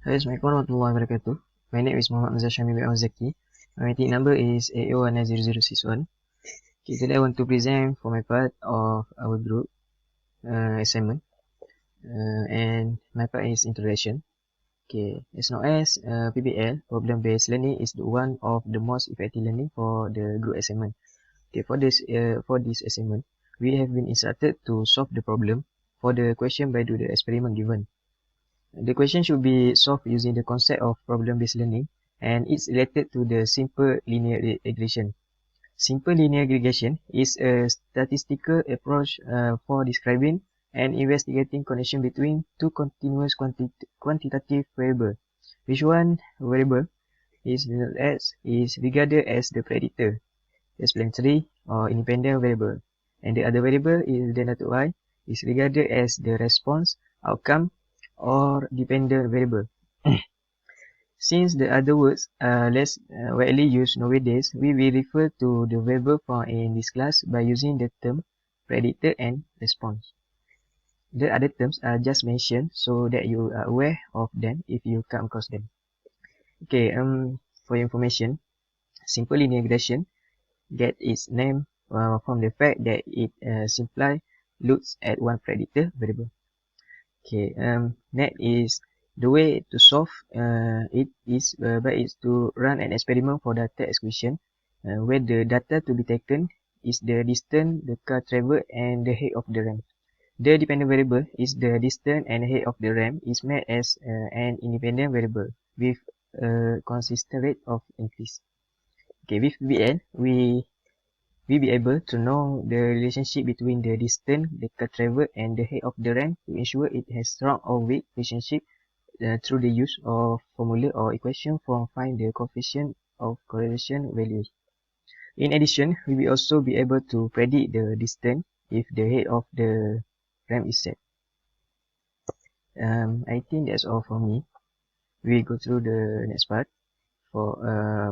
Assalamualaikum warahmatullahi wabarakatuh. My name is Muhammad Mazhar Syamil bin Al-Zaki. My meeting number is AO190061. Okay, today I want to present for my part of our group assignment. And my part is introduction. Okay, as known as PBL, problem-based learning is one of the most effective learning for the group assignment. Okay, for this assignment, we have been instructed to solve the problem for the question by doing the experiment given. The question should be solved using the concept of problem-based learning, and it's related to the simple linear regression. Simple linear regression is a statistical approach for describing and investigating connection between two continuous quantitative variables. Which one variable is regarded as the predictor, explanatory or independent variable, and the other variable is denoted by is regarded as the response, outcome, or dependent variable. Since the other words are less widely used nowadays, we will refer to the variable found in this class by using the term predictor and response. The other terms are just mentioned so that you are aware of them if you come across them. Okay, for your information, simple linear regression get its name from the fact that it simply looks at one predictor variable. Okay, next is the way to solve it is to run an experiment for data exclusion, where the data to be taken is the distance the car traveled and the height of the ramp. The dependent variable is the distance and height of the ramp is made as an independent variable with a consistent rate of increase. Okay, with VN, we be able to know the relationship between the distance the car traveled and the height of the ramp to ensure it has strong or weak relationship through the use of formula or equation for find the coefficient of correlation values. In addition, we will also be able to predict the distance if the height of the ramp is set. I think that's all for me. We'll go through the next part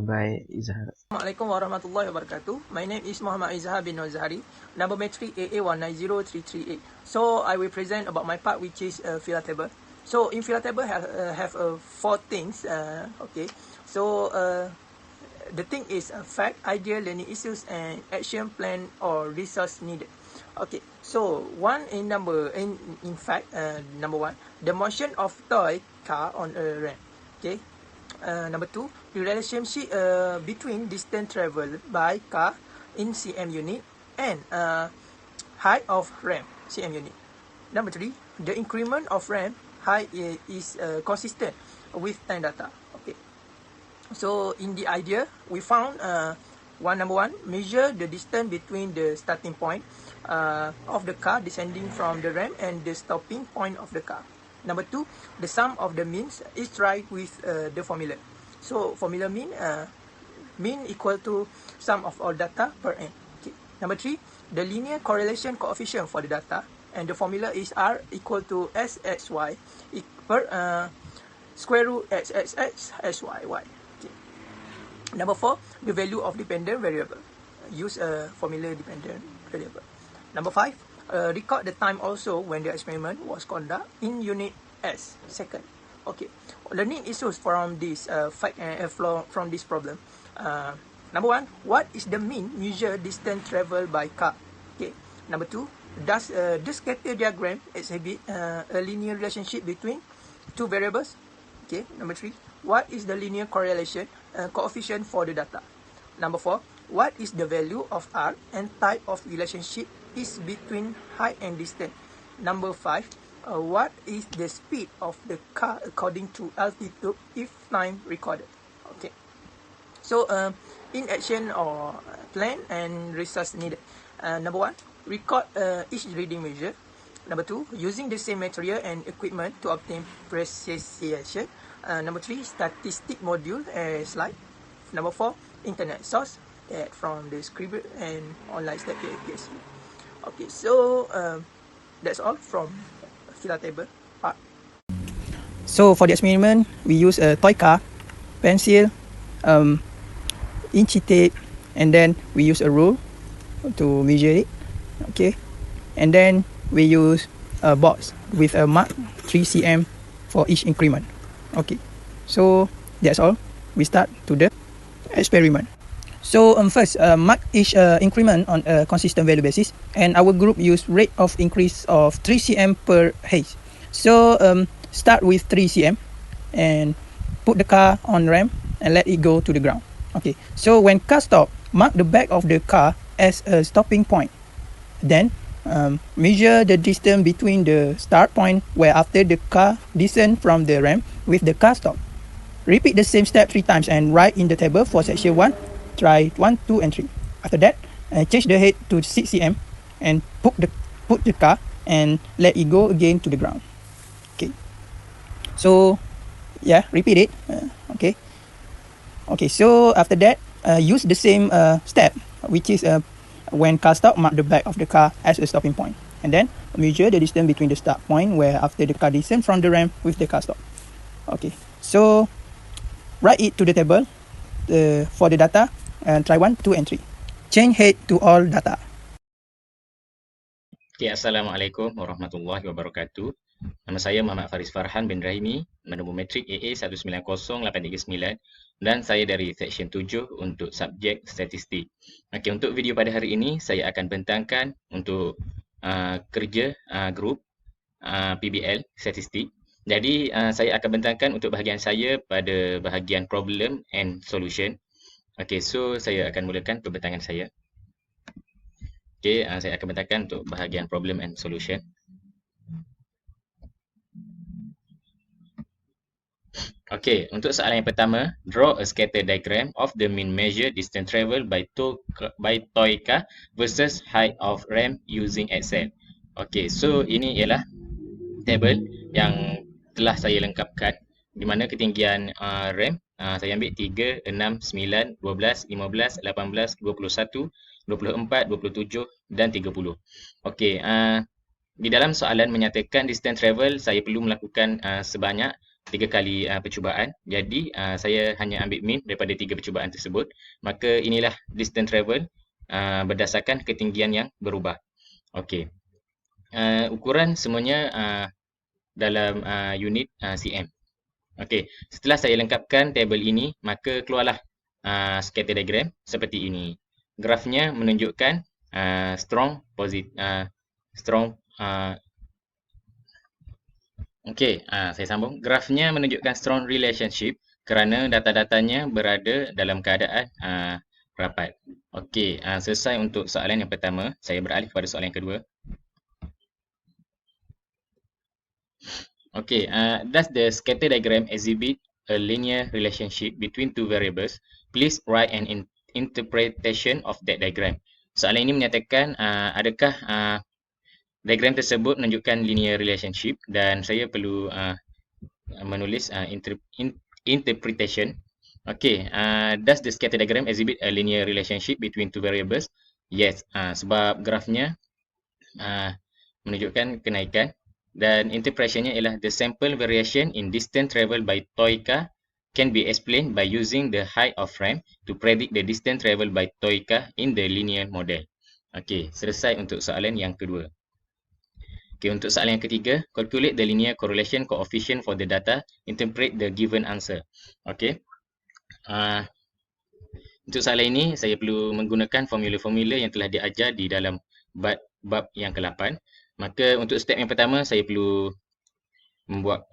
by Izhar. Assalamualaikum warahmatullahi wabarakatuh. My name is Muhammad Izhar bin Nozhari, number matric AA190338. So I will present about my part, which is filler table. So in filler table have four things. Okay. So the thing is fact, idea, learning issues, and action plan or resource needed. Okay. So in fact, number one, the motion of toy car on a ramp. Okay. Number two, the relationship between distance traveled by car in cm unit and height of ramp cm unit. Number three, the increment of ramp height is consistent with time data. Okay. So in the idea, we found number one, measure the distance between the starting point of the car descending from the ramp and the stopping point of the car. Number two, the sum of the means is derived with the formula. So formula mean equal to sum of all data per n. Okay. Number three, the linear correlation coefficient for the data, and the formula is R equal to SXY per square root XXX SYY. Okay. Number four, the value of dependent variable. Use a formula dependent variable. Number five, record the time also when the experiment was conducted in unit S, second. Okay, learning issues from this fact and from this problem. Number one, what is the mean measure distance traveled by car? Okay. Number two, does the scatter diagram exhibit a linear relationship between two variables? Okay. Number three, what is the linear correlation coefficient for the data? Number four, what is the value of R and type of relationship is between height and distance? Number five, what is the speed of the car according to altitude if time recorded? Okay. So in action or plan and resource needed. Number one, record each reading measure. Number two, using the same material and equipment to obtain precision. Number three, statistic module slide. Number four, internet source from the Scribble and online study PSU. Okay, so that's all from filler table part. So for the experiment, we use a toy car, pencil, inch tape, and then we use a rule to measure it. Okay, and then we use a box with a mark 3 cm for each increment. Okay, so that's all. We start to the experiment. So first, mark each increment on a consistent value basis, and our group use rate of increase of 3 cm per haze. So start with 3 cm and put the car on ramp and let it go to the ground. Okay, so when car stop, mark the back of the car as a stopping point. Then measure the distance between the start point where after the car descend from the ramp with the car stop. Repeat the same step 3 times and write in the table for section 1. Try 1, 2, and 3. After that, change the head to 6 cm and put the car and let it go again to the ground. Okay. So, yeah, repeat it. Okay. Okay, so after that, use the same step, which is when car stop, mark the back of the car as a stopping point. And then measure the distance between the start point where after the car descend from the ramp with the car stop. Okay, so write it to the table for the data and try 1, 2, and 3. Change head to all data. Okay, Assalamualaikum warahmatullahi wabarakatuh. Nama saya Muhammad Faris Farhan bin Rahimi, nombor metrik AA 190839 dan saya dari Seksyen 7 untuk subjek statistik. Okey, untuk video pada hari ini saya akan bentangkan untuk kerja grup PBL statistik. Jadi saya akan bentangkan untuk bahagian saya pada bahagian problem and solution. Okey, so saya akan mulakan pembentangan saya. Okey, saya akan bentangkan untuk bahagian problem and solution. Okey, untuk soalan yang pertama, draw a scatter diagram of the mean measure distance travel by toy car versus height of ramp using Excel. Okey, so ini ialah table yang telah saya lengkapkan di mana ketinggian ramp saya ambil 3, 6, 9, 12, 15, 18, 21, 24, 27 dan 30. Okey, di dalam soalan menyatakan distance travel saya perlu melakukan sebanyak 3 kali percubaan. Jadi saya hanya ambil mean daripada 3 percubaan tersebut. Maka inilah distance travel berdasarkan ketinggian yang berubah. Okey. Ukuran semuanya dalam unit cm. Okey, setelah saya lengkapkan tabel ini, maka keluarlah scatter diagram seperti ini. Grafnya menunjukkan saya sambung. Grafnya menunjukkan strong relationship kerana data-datanya berada dalam keadaan rapat. Okey, selesai untuk soalan yang pertama. Saya beralih kepada soalan yang kedua. Okay, does the scatter diagram exhibit a linear relationship between two variables? Please write an interpretation of that diagram. Soalan ini menyatakan adakah diagram tersebut menunjukkan linear relationship dan saya perlu menulis interpretation. Okay, does the scatter diagram exhibit a linear relationship between two variables? Yes, sebab grafnya menunjukkan kenaikan. Dan interpretation-nya ialah the sample variation in distance traveled by toy car can be explained by using the height of ramp to predict the distance traveled by toy car in the linear model. Okey, selesai untuk soalan yang kedua. Okey, untuk soalan yang ketiga, calculate the linear correlation coefficient for the data, interpret the given answer. Okey. Untuk soalan ini, saya perlu menggunakan formula-formula yang telah diajar di dalam bab yang ke-8. Maka untuk step yang pertama, saya perlu membuat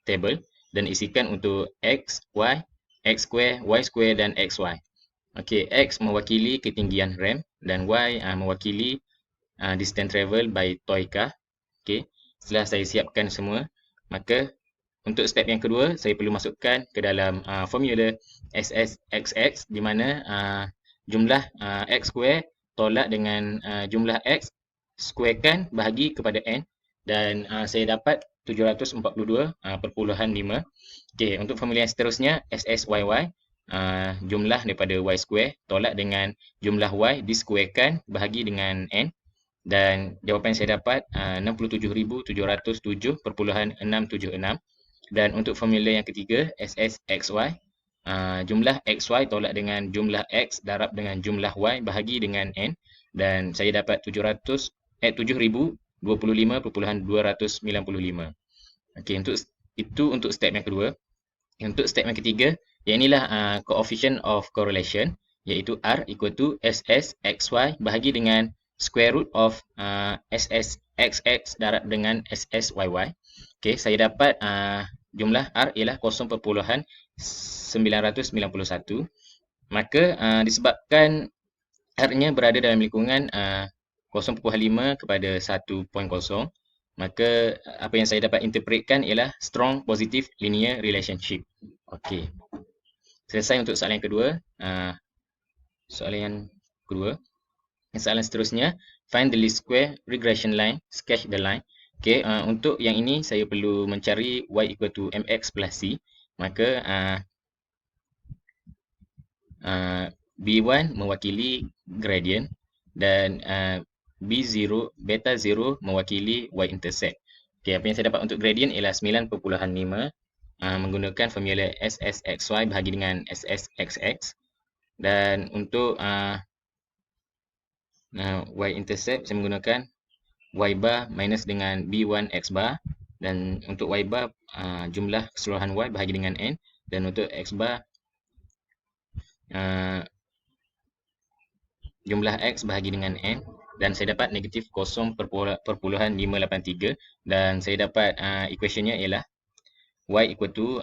table dan isikan untuk X, Y, X square, Y square dan XY. Okey, X mewakili ketinggian ramp dan Y mewakili distance travel by toy car. Okey, setelah saya siapkan semua, maka untuk step yang kedua, saya perlu masukkan ke dalam formula SSXX di mana jumlah X square tolak dengan jumlah X squarekan bahagi kepada N dan saya dapat 742.5. Okey, untuk formula yang seterusnya SSYY jumlah daripada Y square tolak dengan jumlah Y disquarekan bahagi dengan N dan jawapan saya dapat 67,707.676 dan untuk formula yang ketiga SSXY jumlah XY tolak dengan jumlah X darab dengan jumlah Y bahagi dengan N dan saya dapat 7,025.295. Okey, untuk Itu untuk step yang kedua. Untuk step yang ketiga, yang inilah coefficient of correlation, iaitu R equal to SS XY bahagi dengan square root of SS XX darab dengan SS YY. Okey, saya dapat jumlah R ialah 0.991. Maka disebabkan R-nya berada dalam lingkungan 0.5 kepada 1.0, maka apa yang saya dapat interpretkan ialah strong positive linear relationship. Okey. Selesai untuk soalan yang kedua. Soalan yang kedua. Soalan seterusnya, find the least square regression line, sketch the line. Okey, untuk yang ini saya perlu mencari y equal to mx plus c. Maka B1 mewakili gradient dan B0, beta 0 mewakili y-intercept. Okay, apa yang saya dapat untuk gradient ialah 9.5 menggunakan formula SSXY bahagi dengan SSXX. Dan untuk y-intercept saya menggunakan y bar minus dengan B1 x bar. Dan untuk y bar jumlah keseluruhan y bahagi dengan n. Dan untuk x bar jumlah x bahagi dengan n, dan saya dapat negatif 0.583, dan saya dapat equationnya ialah y equal to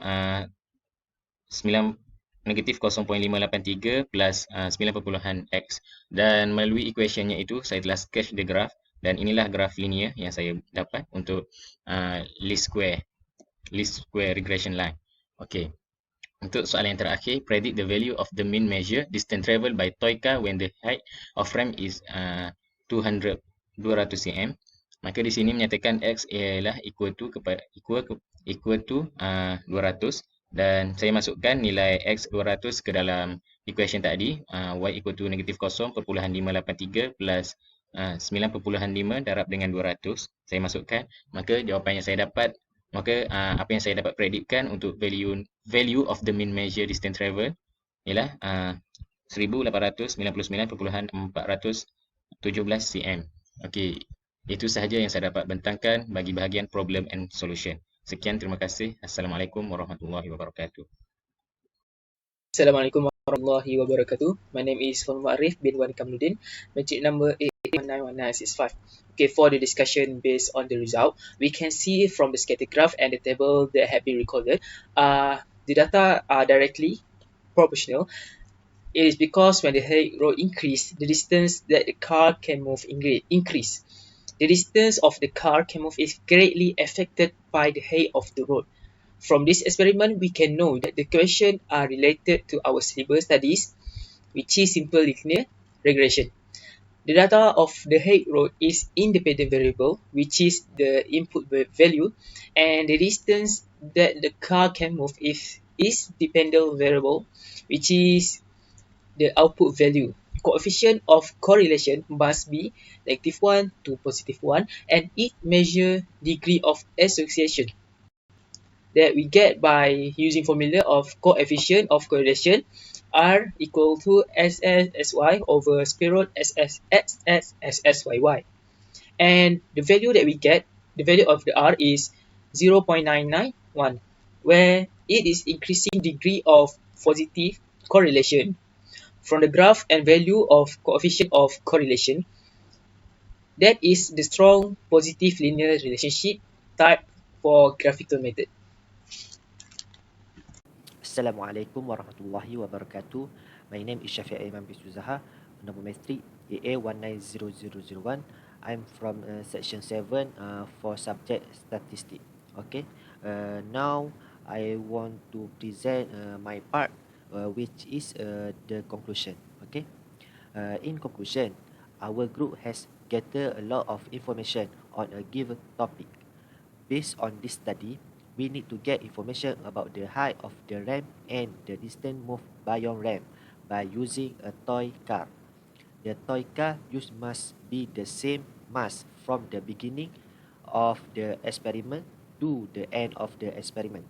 negatif 0.583 plus 9.x, dan melalui equationnya itu saya telah sketch the graph, dan inilah graph linear yang saya dapat untuk least square regression line. Okey. Untuk soalan yang terakhir, predict the value of the mean measure distance travel by toy car when the height of ramp is 200 cm. Maka di sini menyatakan x ialah equal to 200, dan saya masukkan nilai x 200 ke dalam equation tadi, y equal to negatif 0.583 plus 9.5 darab dengan 200. Saya masukkan, maka jawapan yang saya dapat, apa yang saya dapat predikkan untuk value of the mean measure distance travel ialah 1899.417 cm. Okey, itu sahaja yang saya dapat bentangkan bagi bahagian problem and solution. Sekian, terima kasih. Assalamualaikum warahmatullahi wabarakatuh. Assalamualaikum warahmatullahi wabarakatuh. My name is Muhammad Arif bin Wan Kamluddin, metric number 8191965. Okay, for the discussion based on the result, we can see from the scatter graph and the table that have been recorded, the data are directly proportional. It is because when the height road increase, the distance that the car can move increase. The distance of the car can move is greatly affected by the height of the road. From this experiment, we can know that the questions are related to our syllabus studies, which is simple linear regression. The data of the height road is independent variable, which is the input value, and the distance that the car can move is dependent variable, which is the output value. Coefficient of correlation must be -1 to +1, and it measures degree of association that we get by using formula of coefficient of correlation, R equal to SSSY over square root SSXSSYY. And the value that we get, the value of the R is 0.991, where it is increasing degree of positive correlation. From the graph and value of coefficient of correlation, that is the strong positive linear relationship type for graphical method. Assalamualaikum warahmatullahi wabarakatuh. My name is Syafiq Imam bin Suzaha, number matric AA190001. I'm from section 7 for subject statistics. Okay. Now I want to present my part, which is the conclusion. Okay. In conclusion, our group has gathered a lot of information on a given topic. Based on this study, we need to get information about the height of the ramp and the distance moved beyond ramp by using a toy car. The toy car use must be the same mass from the beginning of the experiment to the end of the experiment.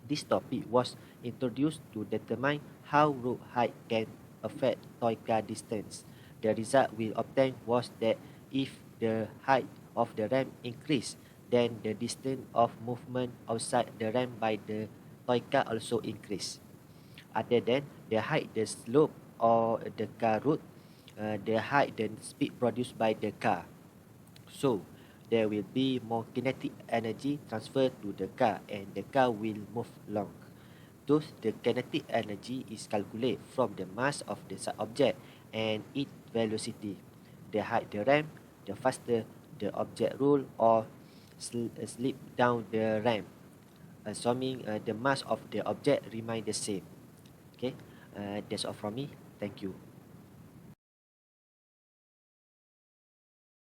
This topic was introduced to determine how road height can affect toy car distance. The result we obtained was that if the height of the ramp increased, then the distance of movement outside the ramp by the toy car also increase. Other than the height, the slope or the car route, the height, the speed produced by the car. So there will be more kinetic energy transferred to the car and the car will move along. Thus, the kinetic energy is calculated from the mass of the object and its velocity. The higher the ramp, the faster the object roll or slip down the ramp, assuming the mass of the object remain the same. Okay, that's all from me. Thank you.